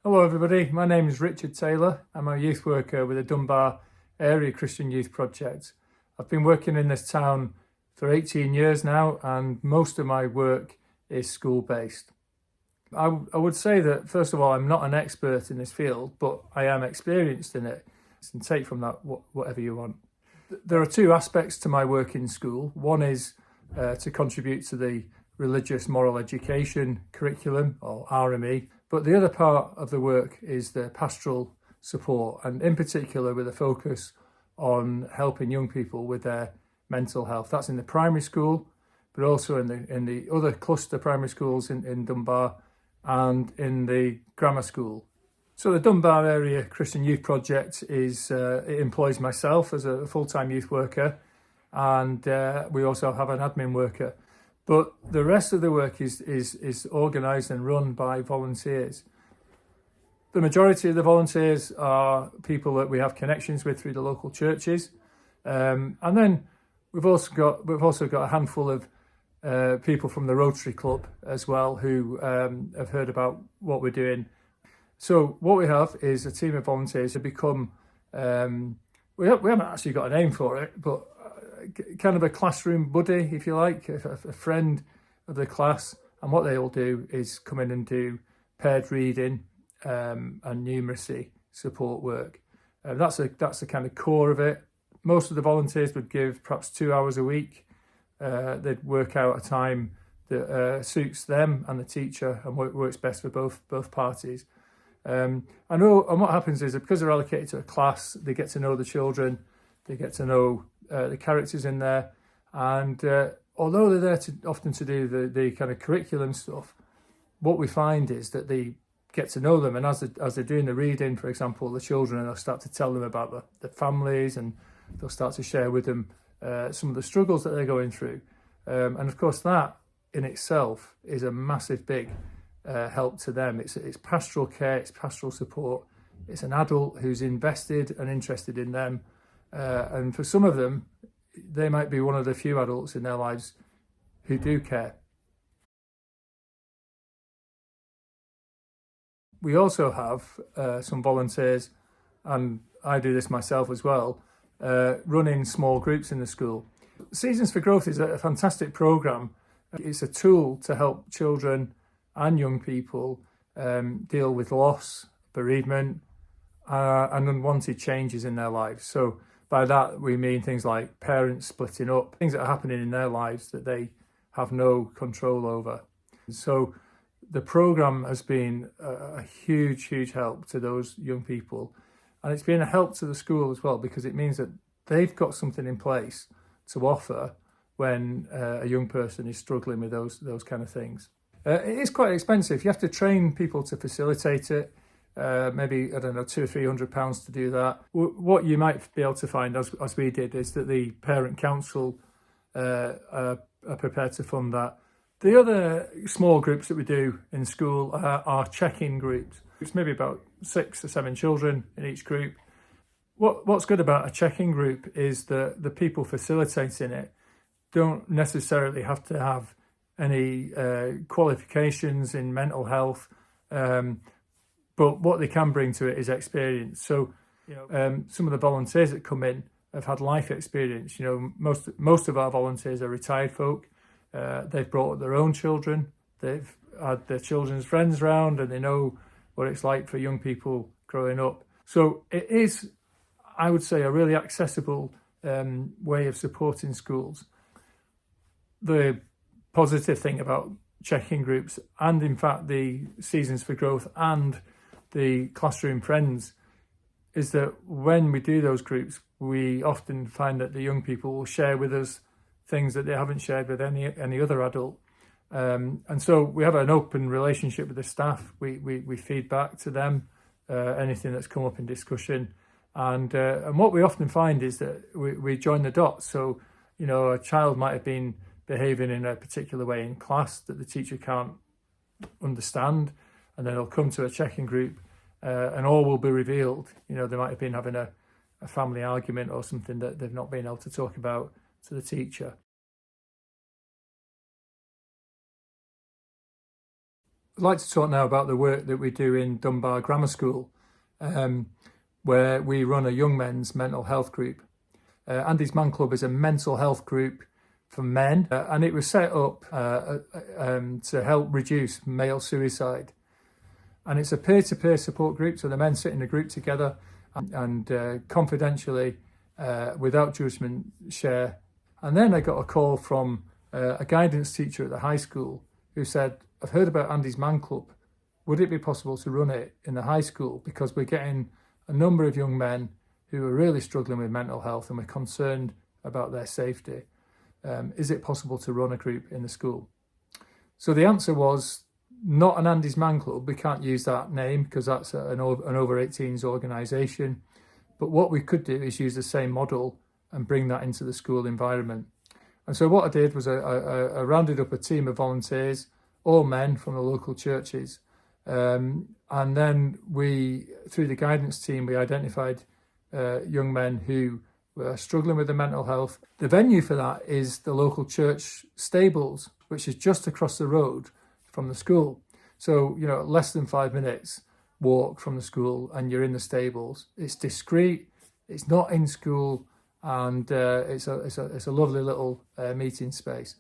Hello everybody, my name is Richard Taylor. I'm a youth worker with the Dunbar Area Christian Youth Project. I've been working in this town for 18 years now, and most of my work is school-based. I would say that, first of all, I'm not an expert in this field, but I am experienced in it. And take from that whatever you want. There are two aspects to my work in school. One is to contribute to the religious moral education curriculum, or RME, but the other part of the work is the pastoral support, and in particular with a focus on helping young people with their mental health. That's in the primary school, but also in the other cluster primary schools in Dunbar and in the grammar school. So the Dunbar Area Christian Youth Project it employs myself as a full-time youth worker, and we also have an admin worker. But the rest of the work is organised and run by volunteers. The majority of the volunteers are people that we have connections with through the local churches, and then we've also got a handful of people from the Rotary Club as well who have heard about what we're doing. So what we have is a team of volunteers who become we haven't actually got a name for it, but kind of a classroom buddy, if you like, a friend of the class. And what they all do is come in and do paired reading and numeracy support work. That's the kind of core of it. Most of the volunteers would give perhaps 2 hours a week. They'd work out a time that suits them and the teacher and works best for both parties. And what happens is that because they're allocated to a class, they get to know the children, they get to know the characters in there, and although they're there often to do the kind of curriculum stuff, what we find is that they get to know them, and as they're doing the reading, for example, the children, they'll start to tell them about the families, and they'll start to share with them some of the struggles that they're going through, and of course that in itself is a massive big help to them. It's pastoral care, it's pastoral support, it's an adult who's invested and interested in them. And for some of them, they might be one of the few adults in their lives who do care. We also have some volunteers, and I do this myself as well, running small groups in the school. Seasons for Growth is a fantastic programme. It's a tool to help children and young people deal with loss, bereavement, and unwanted changes in their lives. So by that, we mean things like parents splitting up, things that are happening in their lives that they have no control over. So the programme has been a huge, huge help to those young people. And it's been a help to the school as well, because it means that they've got something in place to offer when a young person is struggling with those kind of things. It is quite expensive. You have to train people to facilitate it. Maybe, I don't know, £200 or £300 to do that. What you might be able to find, as we did, is that the parent council are prepared to fund that. The other small groups that we do in school are check-in groups. It's maybe about 6 or 7 children in each group. What's good about a check-in group is that the people facilitating it don't necessarily have to have any qualifications in mental health, but what they can bring to it is experience. So, some of the volunteers that come in have had life experience. Most of our volunteers are retired folk. They've brought up their own children. They've had their children's friends round, and they know what it's like for young people growing up. So it is, I would say, a really accessible way of supporting schools. The positive thing about check-in groups, and in fact the Seasons for Growth and the Classroom Friends, is that when we do those groups, we often find that the young people will share with us things that they haven't shared with any other adult. And so we have an open relationship with the staff. We feed back to them anything that's come up in discussion. And what we often find is that we join the dots. So, a child might have been behaving in a particular way in class that the teacher can't understand, and then they'll come to a check-in group and all will be revealed. They might have been having a family argument or something that they've not been able to talk about to the teacher. I'd like to talk now about the work that we do in Dunbar Grammar School, where we run a young men's mental health group. Andy's Man Club is a mental health group for men, and it was set up to help reduce male suicide. And it's a peer-to-peer support group, so the men sit in a group together and confidentially, without judgment, share. And then I got a call from a guidance teacher at the high school who said, I've heard about Andy's Man Club. Would it be possible to run it in the high school? Because we're getting a number of young men who are really struggling with mental health and we're concerned about their safety. Is it possible to run a group in the school? So the answer was not an Andy's Man Club. We can't use that name because that's an over 18s organisation. But what we could do is use the same model and bring that into the school environment. And so what I did was I rounded up a team of volunteers, all men from the local churches. And then through the guidance team, we identified young men who were struggling with their mental health. The venue for that is the local church stables, which is just across the road from the school. So, less than 5 minutes walk from the school and you're in the stables. It's discreet, it's not in school, and it's a lovely little meeting space.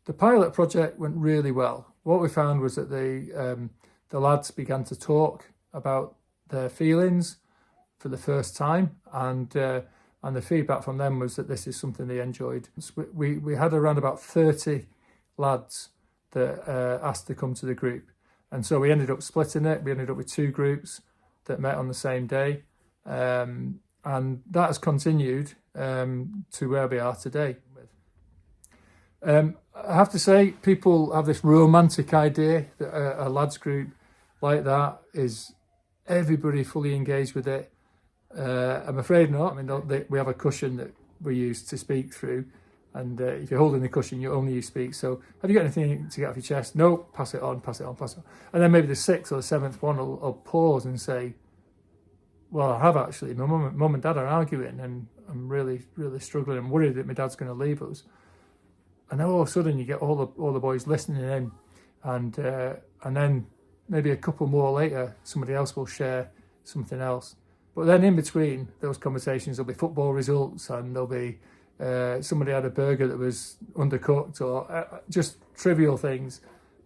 The pilot project went really well. What we found was that the lads began to talk about their feelings for the first time, and the feedback from them was that this is something they enjoyed. We had around about 30 lads that asked to come to the group, and so we ended up splitting it. We ended up with 2 groups that met on the same day, and that has continued to where we are today. I have to say, people have this romantic idea that a lads group like that is everybody fully engaged with it. I'm afraid not. I mean, we have a cushion that we use to speak through, and if you're holding the cushion, you only speak. So, have you got anything to get off your chest? No, pass it on, pass it on, pass it on. And then maybe the 6th or the 7th one will pause and say, well, I have actually. My mum and dad are arguing, and I'm really, really struggling. I'm worried that my dad's going to leave us. And then all of a sudden, you get all the boys listening in, and then maybe a couple more later, somebody else will share something else. But then in between those conversations, there'll be football results, and there'll be somebody had a burger that was undercooked, or just trivial things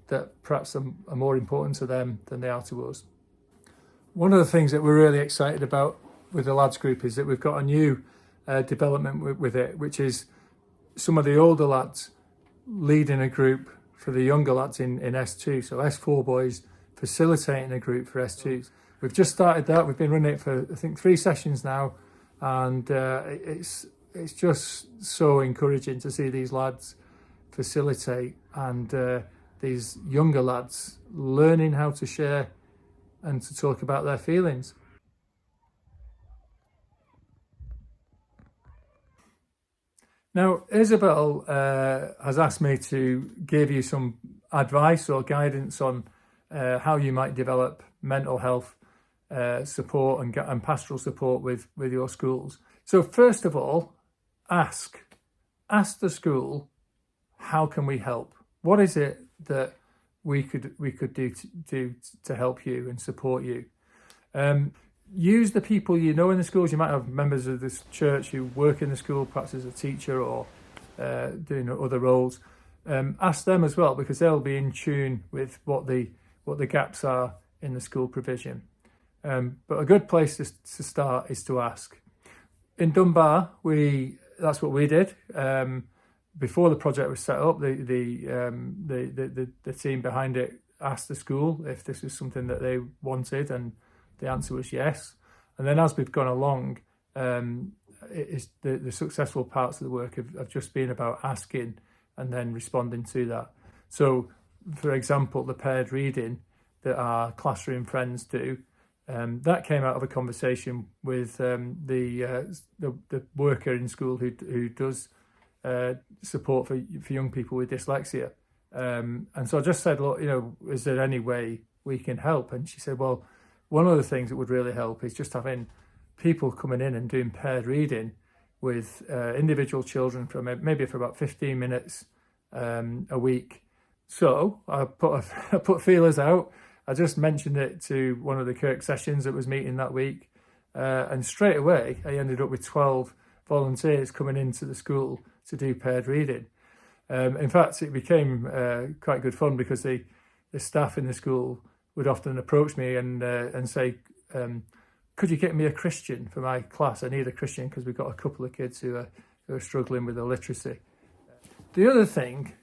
that perhaps are more important to them than they are to us. One of the things that we're really excited about with the lads group is that we've got a new development with it, which is some of the older lads leading a group for the younger lads in S2. So S4 boys facilitating a group for S2s. We've just started that. We've been running it for, I think, 3 sessions now. And it's just so encouraging to see these lads facilitate and these younger lads learning how to share and to talk about their feelings. Now, Isabel has asked me to give you some advice or guidance on how you might develop mental health support and pastoral support with your schools. So first of all, ask the school, how can we help? What is it that we could do to help you and support you? Use the people you know in the schools. You might have members of this church who work in the school, perhaps as a teacher or doing other roles. Ask them as well, because they'll be in tune with what the gaps are in the school provision. But a good place to start is to ask. In Dunbar, that's what we did. Before the project was set up, the team behind it asked the school if this was something that they wanted, and the answer was yes. And then as we've gone along, the successful parts of the work have just been about asking and then responding to that. So, for example, the paired reading that our classroom friends do, that came out of a conversation with the worker in school who does support for young people with dyslexia. And so I just said, look, is there any way we can help? And she said, well, one of the things that would really help is just having people coming in and doing paired reading with individual children for maybe for about 15 minutes a week, So I put feelers out. I just mentioned it to one of the Kirk sessions that was meeting that week. And straight away, I ended up with 12 volunteers coming into the school to do paired reading. In fact, it became quite good fun because the staff in the school would often approach me and say, could you get me a Christian for my class? I need a Christian because we've got a couple of kids who are struggling with illiteracy. The other thing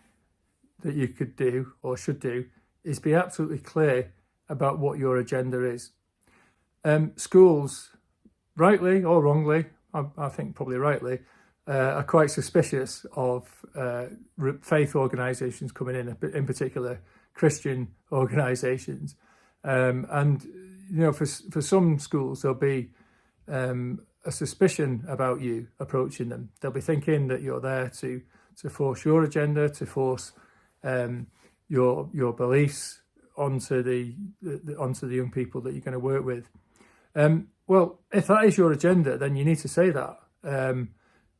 that you could do or should do is be absolutely clear about what your agenda is. Schools, rightly or wrongly, I think probably rightly, are quite suspicious of faith organisations coming in particular Christian organisations. And, you know, for some schools, there'll be a suspicion about you approaching them. They'll be thinking that you're there to force your agenda, to force your beliefs onto the young people that you're going to work with. Well, if that is your agenda, then you need to say that.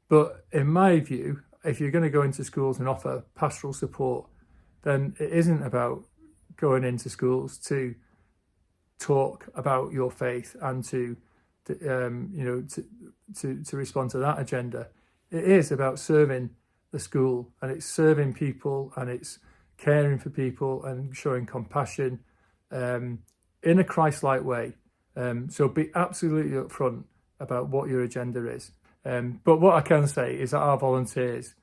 But in my view, if you're going to go into schools and offer pastoral support, then it isn't about going into schools to talk about your faith and to respond to that agenda. It is about serving the school, and it's serving people, and it's caring for people and showing compassion in a Christ-like way. So be absolutely upfront about what your agenda is. But what I can say is that our volunteers,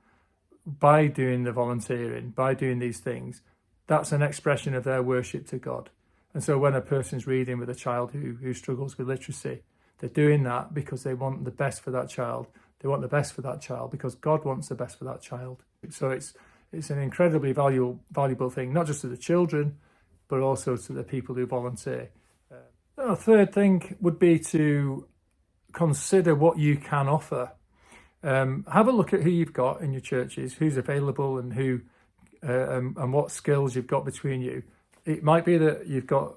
by doing the volunteering, by doing these things, that's an expression of their worship to God. And so when a person's reading with a child who struggles with literacy, they're doing that because they want the best for that child. They want the best for that child because God wants the best for that child. So it's an incredibly valuable thing, not just to the children, but also to the people who volunteer. A third thing would be to consider what you can offer. Have a look at who you've got in your churches, who's available, and who and what skills you've got between you. It might be that you've got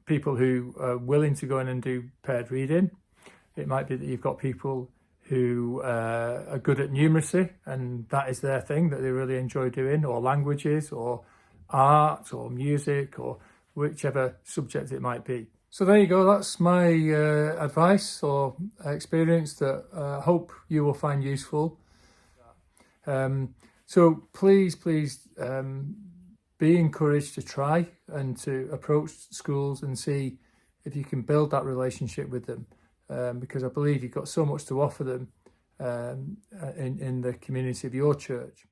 people who are willing to go in and do paired reading. It might be that you've got people who are good at numeracy, and that is their thing that they really enjoy doing, or languages, or art, or music, or whichever subject it might be. So there you go. That's my advice or experience that I hope you will find useful. So please, be encouraged to try and to approach schools and see if you can build that relationship with them, because I believe you've got so much to offer them in the community of your church.